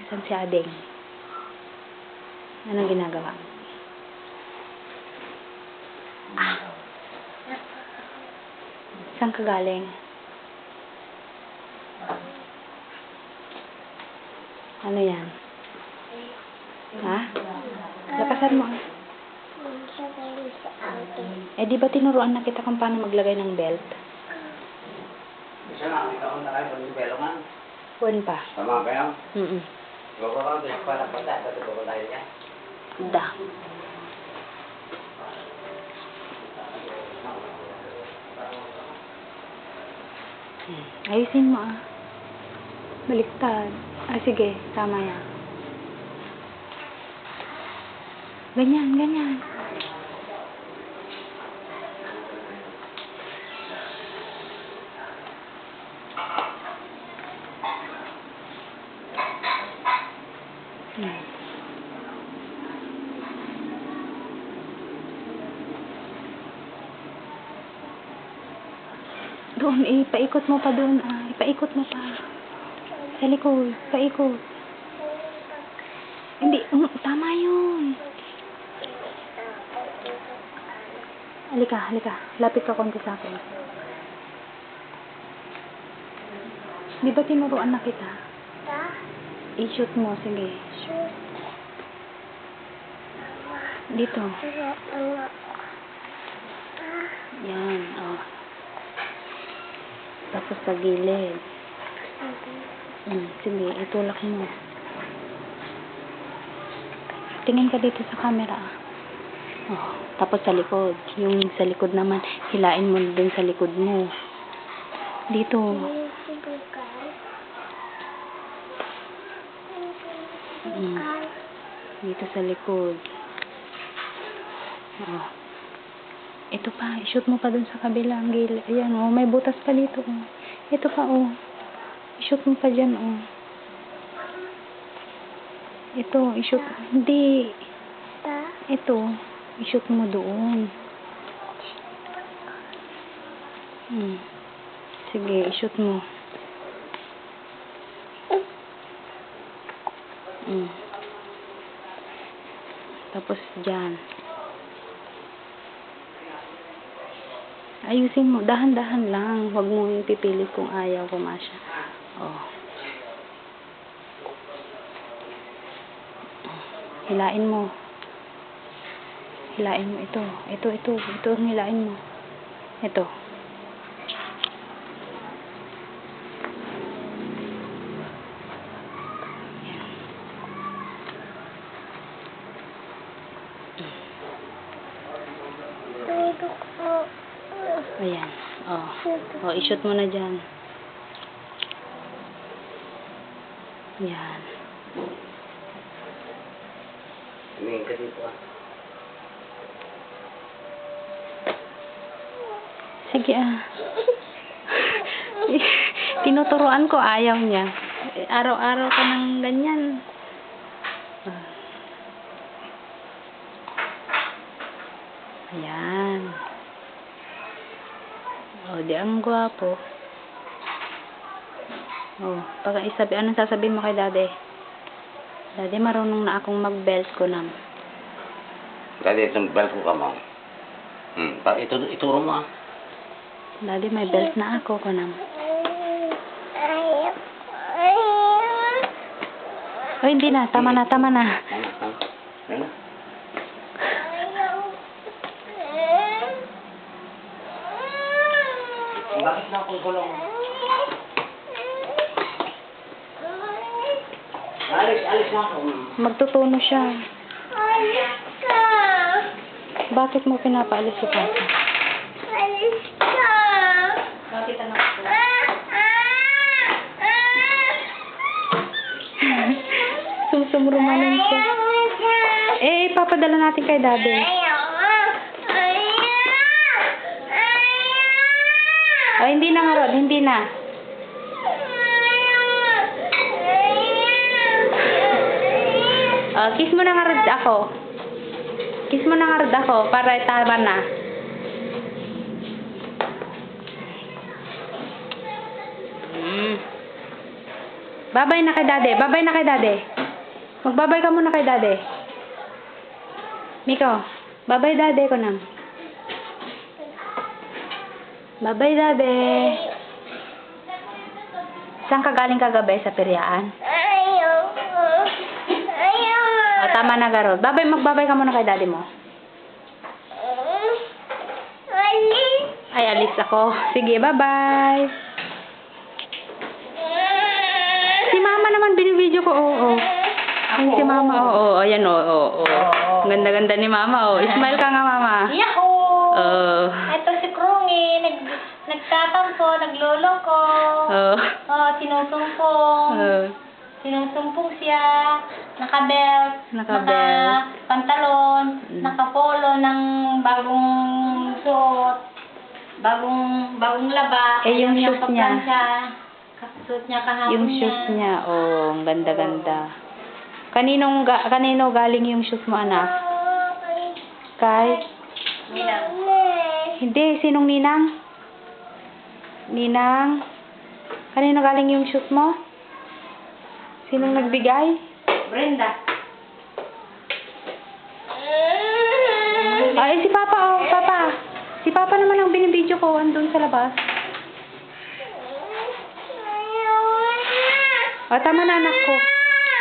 Saan si Ading? Anong ginagawa? Ah! Saan ka galing? Ano yan? Ha? Lakasan mo. Eh, di ba tinuruan na kita kung paano maglagay ng belt? Isa na, ikaw na kayo, pag belo nga. Buwan pa. Tama ba yan? Mm-mm. Gawin ko lang, para pata, dati ko ba tayo yan? Da. Ayusin mo ah. Baliktad. Ah, sige. Tama yan. Ganyan, ganyan. Doon, ipaikot mo pa doon. Ah, ipaikot mo pa. Sa likod, paikot. Hindi, tama yun. Halika, halika. Lapit ka konti sa akin. Di ba tinuruan na kita? I-shoot mo, sige. Dito. Yan, oh. Tapos sa gilid. Sige, itulak mo. Tingin ka dito sa camera. Oh, tapos sa likod. Yung sa likod naman, hilain mo dun sa likod mo. Dito. Dito sa likod. Oh. Ito pa, i-shoot mo pa dun sa kabilang gilid. Ayan, oh, may butas pa dito, oh. Ito pa, oh. I-shoot mo pa dyan, oh. Ito, i-shoot. Hindi. Ito, i-shoot mo doon. Sige, i-shoot mo. Tapos dyan. Ayusin mo. Dahan-dahan lang. Huwag mo yung pipilit kung ayaw pumasya. Oh. Hilain mo. Hilain mo ito. Ito ang hilain mo. Ito. Ayan. Oh. Oh, i-shoot mo na dyan. Yan. Tumingin ka dito ah. Sige ah. Tinuturuan ko, ayaw niya. Araw-araw ka ng ganyan. Ayan. O, di ang gwapo. O, pag isabi, anong sasabihin mo kay daddy? Daddy, marunong na akong mag-belt ko na. Daddy, itong belt ko ka mo. Ituro mo ah. Daddy, may belt na ako ko na. O, hindi na. Tama na, tama na. Ano? Bakit na akong gulong? Alis na ako. Magtutuno siya. Bakit mo pinapaalis si Papa? Alis ka! Bakit anak ko? Susumrumanin siya. Eh, papadala natin kay daddy. O, hindi na nga Rod, hindi na. O, kiss mo na nga Rod ako. Kiss mo na nga Rod ako para itama na. Babay na kay daddy. Babay na kay daddy. Magbabay ka muna kay Daddy. Miko, babay Daddy ko nang. Babay Daddy. Saan ka galing kagabi? Sa Periaan? Ayaw. Ayaw. O, tama na, Garot. Magbabay ka muna kay Daddy mo. Alis. Ay, alis ako. Sige, bye-bye. Si Mama naman, binibideo ko. Oo. Ay, si Mama. Oo, ayan, oo. Ang ganda-ganda ni Mama. Smile ka nga, Mama. Yahoo! Oo. Ito si Krungi, nagtatampo, nagloloko. Oo. Sinusumpong. Sinusumpong siya. Naka-belt. Naka-belt. Naka-pantalon. Naka-polo ng bagong suot. Bagong laba. Eh, yung Ayaw shoes niya. kaplansya. Suot niya kahapon Yung shoes niya. Oh, ang ganda-ganda. Kanino galing yung shoes mo, anak? Kay? Ninang. Hindi, sinong Ninang? Ninang? Kanino galing yung shoes mo? Sinong nagbigay? Brenda. Ay, si Papa, oh, Papa. Si Papa naman ang binibideo ko, andun sa labas. O, tama na, anak ko.